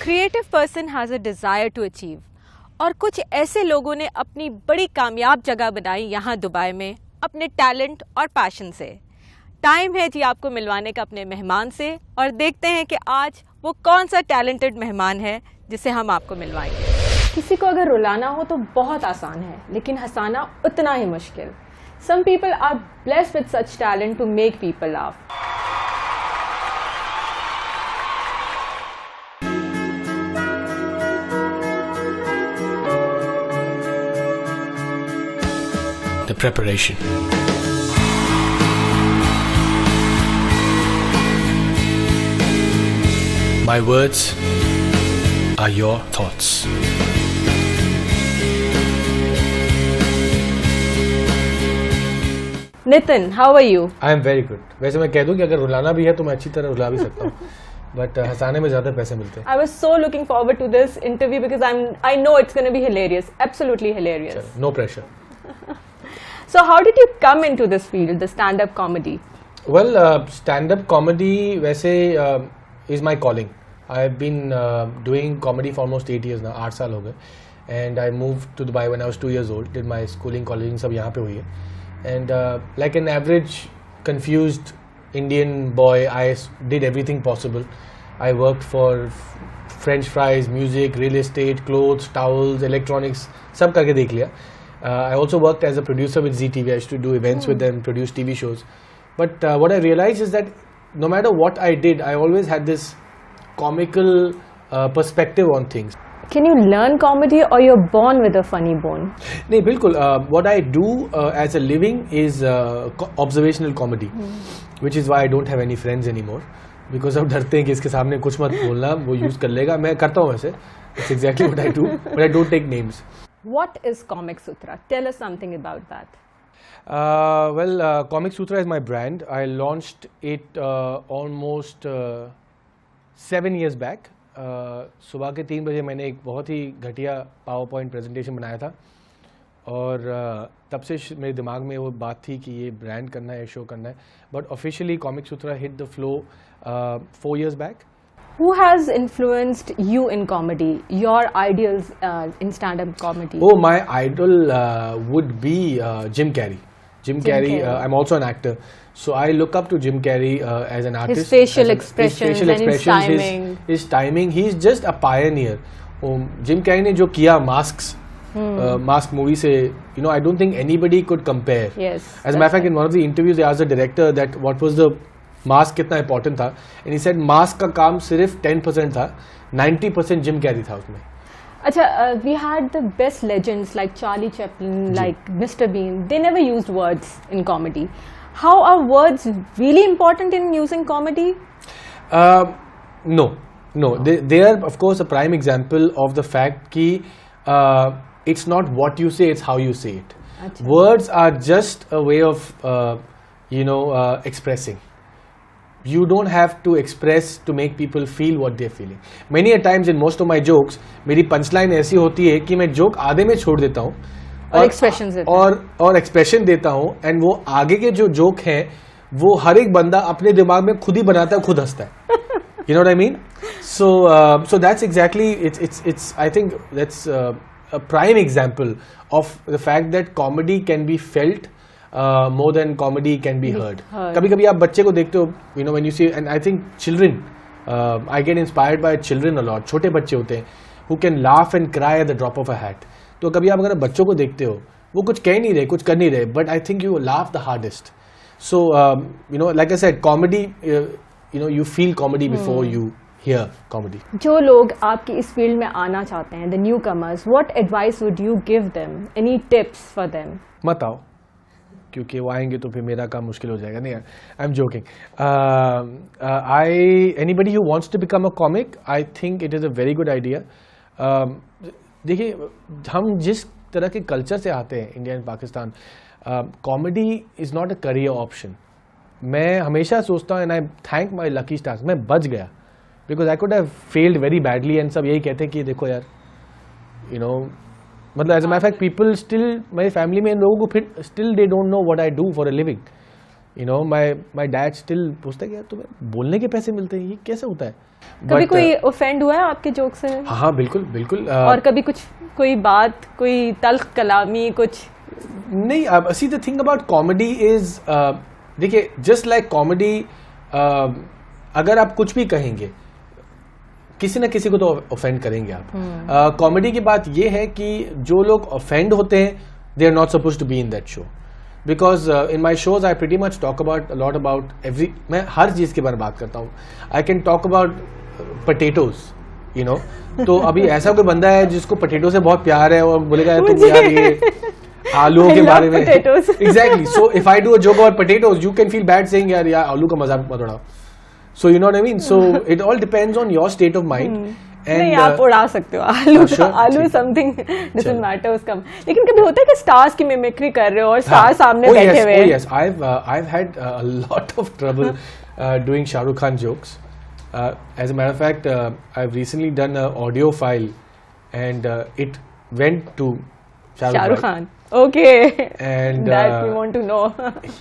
Creative person has a desire to achieve, और कुछ ऐसे लोगों ने अपनी बड़ी कामयाब जगह बनाई यहाँ दुबई में अपने टैलेंट और पैशन से। टाइम है जी आपको मिलवाने का अपने मेहमान से, और देखते हैं कि आज वो कौन सा टैलेंटेड मेहमान है जिसे हम आपको मिलवाएंगे। किसी को अगर रुलाना हो तो बहुत आसान है, लेकिन हंसाना उतना ही मुश्किल। Some people are blessed with such talent to make people laugh. The preparation. My words are your thoughts. Nitin, how are you? I am very good. वैसे मैं कह दूं कि अगर रुलाना भी है तो मैं अच्छी तरह रुला भी सकता हूँ, बट हंसाने में ज़्यादा पैसे मिलते हैं। I was so looking forward to this interview because I know it's going to be hilarious, absolutely hilarious. No pressure. So how did you come into this field, the stand-up comedy? Well, stand-up comedy वैसे is my calling. I've been doing comedy for almost 8 years now, 8 साल हो गए, and I moved to Dubai when I was 2 years old. Did my schooling, colleging सब यहाँ पे हुई है. And like an average confused Indian boy, I did everything possible. I worked for French fries, music, real estate, clothes, towels, electronics, सब करके देख लिया. I also worked as a producer with ZTV. I used to do events with them, produce TV shows. But what I realized is that no matter what I did, I always had this comical perspective on things. Can you learn comedy or you're born with a funny bone? नहीं बिल्कुल. What I do as a living is observational comedy, which is why I don't have any friends anymore. Because अब डरते हैं कि इसके सामने कुछ मत बोलना, वो use कर लेगा. मैं करता हूँ वैसे. That's exactly what I do, but I don't take names. What is Comic Sutra? Tell us something about that. Well, Comic Sutra is my brand. I launched it almost 7 years back. सुबह के 3 बजे मैंने एक बहुत ही घटिया power point presentation बनाया था, और तब से मेरे दिमाग में वो बात थी कि ये ब्रांड करना है, शो करना है. But officially comic Sutra hit the flow 4 years back. Who has influenced you in comedy? Your ideals in stand-up comedy? Oh, my idol would be Jim Carrey. Jim Carrey. I'm also an actor, so I look up to Jim Carrey as an artist. His facial expressions and his timing. His timing. He's just a pioneer. Jim Carrey ने जो किया Mask movie से, you know, I don't think anybody could compare. Yes. As a matter of fact, in one of the interviews, they asked the director that what was the Mask कितना important था, and he said Mask का काम सिर्फ 10% था, 90% Jim Carrey था उसमें. Acha, we had the best legends like Charlie Chaplin, like Mr. Bean. They never used words in comedy. How are words really important in using comedy? No. They are, of course, a prime example of the fact that it's not what you say, it's how you say it. Achha. Words are just a way of, expressing. You don't have to express to make people feel what they're feeling. Many a times in most of my jokes, मेरी punchline ऐसी होती है कि मैं joke आधे में छोड़ देता हूँ और expressions देता हूँ और expression देता हूँ, and वो आगे के जो joke हैं वो हर एक बंदा अपने दिमाग में खुद ही बनाता है, खुद हंसता है. You know what I mean? So that's exactly it's I think that's a prime example of the fact that comedy can be felt more than comedy can be heard. कभी-कभी आप बच्चे को देखते हो, you know, when you see, and I think children, I get inspired by children a lot. छोटे बच्चे होते हैं who can laugh and cry at the drop of a hat. तो कभी आप अगर बच्चों को देखते हो, वो कुछ कह नहीं रहे, कुछ कर नहीं रहे, but I think you laugh the hardest. So you know, like I said, comedy, you know, you feel comedy before you hear comedy. जो लोग आपकी इस फील्ड में आना चाहते हैं, the newcomers, what advice would you give them? Any tips for them? मत आओ, क्योंकि वो आएंगे तो फिर मेरा काम मुश्किल हो जाएगा. नहीं यार, I am joking. Anybody who wants to become a comic, I think it is a very good idea. देखिए, हम जिस तरह के कल्चर से आते हैं, India and Pakistan, comedy is not a career option. मैं हमेशा सोचता हूँ, and I thank my lucky stars, मैं बच गया, because I could have failed very badly, and सब यही कहते हैं कि देखो यार, यू नो, मतलब as a matter of fact people still, मेरी फैमिली में इन लोगों को फिर still they don't know what I do for a living. You know, my dad still पूछता है कि यार तुम्हें बोलने के पैसे मिलते हैं, ये कैसे होता है? कभी कोई ऑफेंड हुआ है आपके जोक से? हाँ बिल्कुल बिल्कुल। और कभी कोई बात, कोई तल्ख कलामी कुछ? नहीं, see the thing about comedy is देखिए, just like comedy, अगर आप कुछ भी कहेंगे किसी न किसी को तो ऑफेंड करेंगे आप। कॉमेडी की बात ये है कि जो लोग ऑफेंड होते हैं they are not supposed to be in that show, because in my shows I pretty much talk about lot about every, मैं हर चीज के बारे में बात करता हूँ। I can talk about potatoes, you know. तो अभी ऐसा कोई बंदा है जिसको पोटैटो से बहुत प्यार है और बोलेगा तुम यार ये आलूओं के बारे में, exactly. So if I do a joke about potatoes you can feel bad saying यार आलू का मजाक मत उड़ाओ। So you know what I mean? So it all depends on your state of mind. And नहीं, आप उड़ा सकते हो आलू something doesn't matter उसका। लेकिन कभी होता है कि स्टार्स की मिमिक्री कर रहे हो और स्टार सामने बैठे हुए हैं? Oh yes, I've had a lot of trouble doing Shah Rukh Khan jokes. As a matter of fact, I've recently done an audio file and it went to Shah Rukh Khan. Okay. And that we want to know.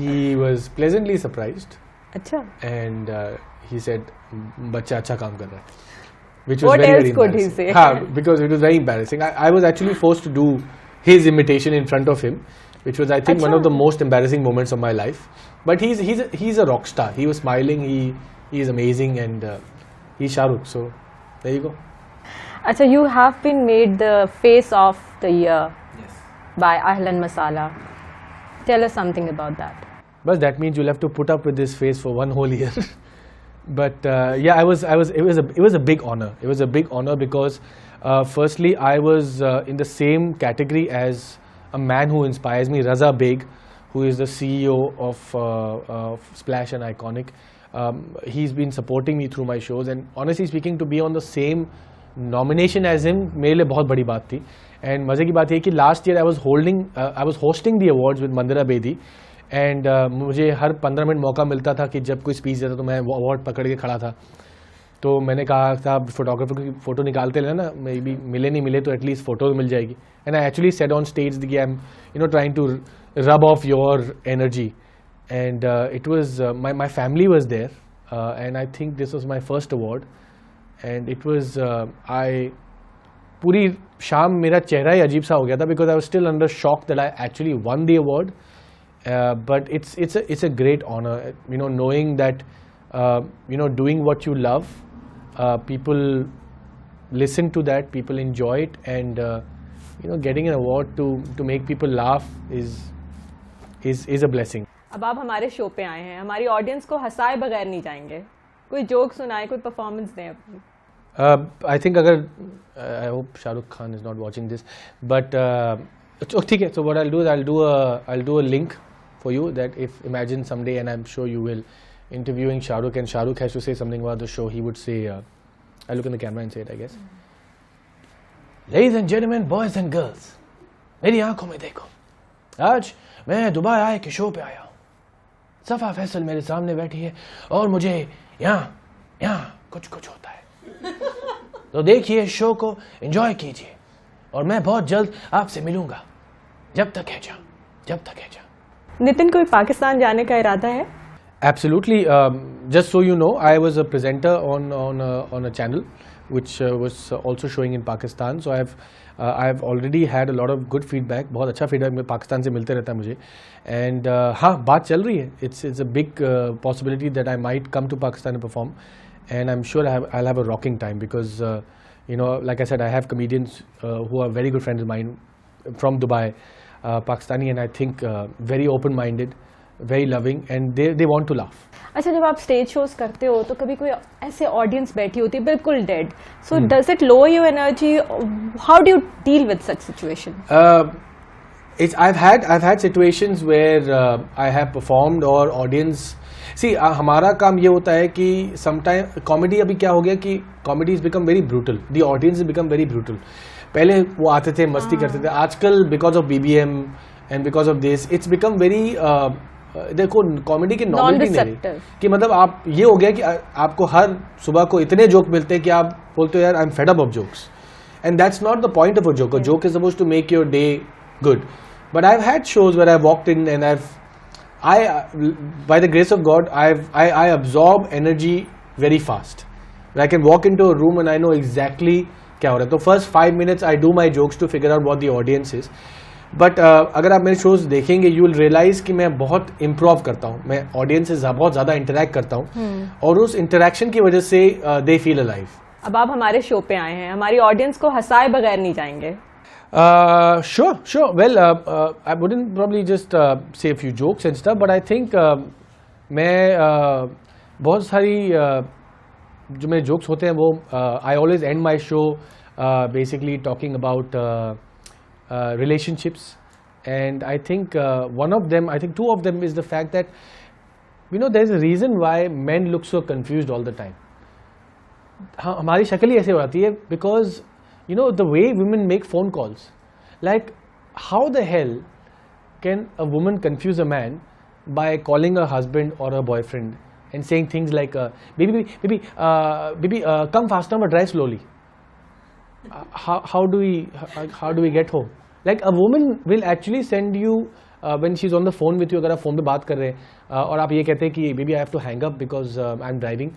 He was pleasantly surprised. अच्छा. And he said बच्चा अच्छा काम कर रहा है, which was What very else very could he embarrassing. say? हाँ, because it was very embarrassing. I was actually forced to do his imitation in front of him, which was I think one of the most embarrassing moments of my life. But he's a rock star. He was smiling. He is amazing, and he's Shah Rukh. So there you go. अच्छा, you have been made the face of the year by Ahlan Masala. Tell us something about that. But that means you'll have to put up with this face for one whole year. But yeah, it was a big honor. It was a big honor because firstly I was in the same category as a man who inspires me, Raza Beg, who is the CEO of Splash and Iconic. He's been supporting me through my shows, and honestly speaking, to be on the same nomination as him मेरे लिए बहुत बड़ी बात थी। And मज़े की बात ये कि last year I was hosting the awards with Mandira Bedi. And मुझे हर 15 मिनट मौका मिलता था कि जब कोई स्पीच देता तो मैं वो अवार्ड पकड़ के खड़ा था। तो मैंने कहा था फोटोग्राफर की फ़ोटो निकालते लेना, मे बी मिले नहीं मिले तो एटलीस्ट फ़ोटो मिल जाएगी। And I actually said on stage कि I am trying to rub off your energy, and it was my family was there and I think this was my first award, and it was पूरी शाम मेरा चेहरा ही अजीब सा हो गया था because I was still under shock that I actually one the award. But it's a great honor, knowing that doing what you love, people listen to that, people enjoy it, and getting an award to make people laugh is a blessing. अब आप हमारे show पे आए हैं, हमारी audience को हंसाए बगैर नहीं जाएंगे, कोई जोक सुनाए, कोई परफॉर्मेंस दें अपनी। I think अगर I hope Shah Rukh Khan is not watching this, but ठीक है, so what I'll do is I'll do a link for you that if imagine someday, and I'm sure you will, interviewing Shah Rukh and Shah Rukh has to say something about the show, he would say, I'll look in the camera and say it, I guess. Ladies and gentlemen, boys and girls, मेरी आंखों में देखो, आज मैं Dubai आए के show पे आया हूँ। सफा फैसल मेरे सामने बैठी है और मुझे यहाँ कुछ होता है। तो देखिए शो को एंजॉय कीजिए और मैं बहुत जल्द आपसे मिलूंगा। जब तक है जा। नितिन, कोई पाकिस्तान जाने का इरादा है? Absolutely. Just so you know, I was a presenter on a channel which was also showing in Pakistan. So I've already had a lot of good feedback. बहुत अच्छा feedback पाकिस्तान से मिलते रहता है मुझे. And हाँ, बात चल रही है. It's a big possibility that I might come to Pakistan and perform. And I'm sure I'll have a rocking time because like I said, I have comedians who are very good friends of mine from Dubai, Pakistani, and I think very open-minded, very loving, and they want to laugh. अच्छा, जब आप stage shows करते हो तो कभी कोई ऐसे audience बैठी होती है बिल्कुल dead, so does it lower your energy? How do you deal with such situation? I've had situations where I have performed or audience. See, हमारा काम ये होता है कि sometimes कॉमेडी अभी क्या हो गया कि comedy has become very brutal. The audience has become very brutal. पहले वो आते थे, मस्ती करते थे. आजकल because of BBM and because of this, it's become very देखो कॉमेडी की नॉर्मलिटी नहीं है कि मतलब आप ये हो गया कि आपको हर सुबह को इतने जोक मिलते हैं कि आप बोलते हो यार I am fed up of jokes, and that's not the point of a joke. A joke is supposed to make your day good. But I've had shows where I've walked in and by the grace of God, I absorb energy very fast. I can walk into a room and I know exactly क्या हो रहा है. तो first 5 minutes I do my jokes to figure out what the audience is. But अगर आप मेरे shows देखेंगे, you will realize कि मैं बहुत improv करता हूँ. मैं audience से बहुत ज़्यादा interact करता हूँ. और उस interaction की वजह से they feel alive. अब आप हमारे शो पे आए हैं, हमारी ऑडियंस को हंसाए बगैर नहीं जाएंगे. Sure. Well, I wouldn't probably just say a few jokes and stuff, but I think मैं बहुत सारी जो मेरे jokes होते हैं वो I always end my show basically talking about relationships, and I think two of them is the fact that there is a reason why men look so confused all the time. हमारी शक्ल ही ऐसे हो जाती है because the way women make phone calls, like how the hell can a woman confuse a man by calling her husband or her boyfriend and saying things like baby come faster but drive slowly. How do we get home? Like a woman will actually send you when she's on the phone with you, अगर आप phone पे बात कर रहे हैं और आप ये कहते हैं कि baby I have to hang up because I'm driving,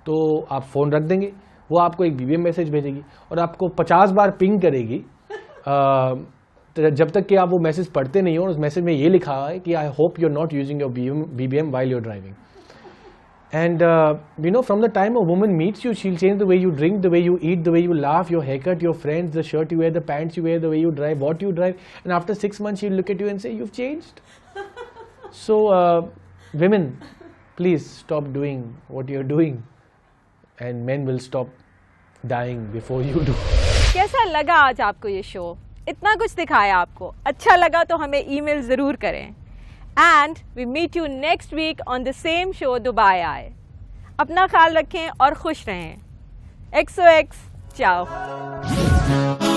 तो आप फ़ोन रख देंगे, वो आपको एक BBM मैसेज भेजेगी और आपको 50 बार पिंग करेगी जब तक कि आप वो मैसेज पढ़ते नहीं हो. और उस मैसेज में ये लिखा है कि I hope you are not using your BBM while you're driving. And from the time a woman meets you, she'll change the way you drink, the way you eat, the way you laugh, your haircut, your friends, the shirt you wear, the pants you wear, the way you drive, what you drive. And after 6 months, she'll look at you and say, you've changed. So, women, please stop doing what you're doing. And men will stop dying before you do. कैसा लगा आज आपको ये show? इतना कुछ दिखाया आपको. अच्छा लगा तो हमें ईमेल ज़रूर करें. And we meet you next week on the same show Dubai Eye. अपना ख्याल रखें और खुश रहें. XOX, ciao.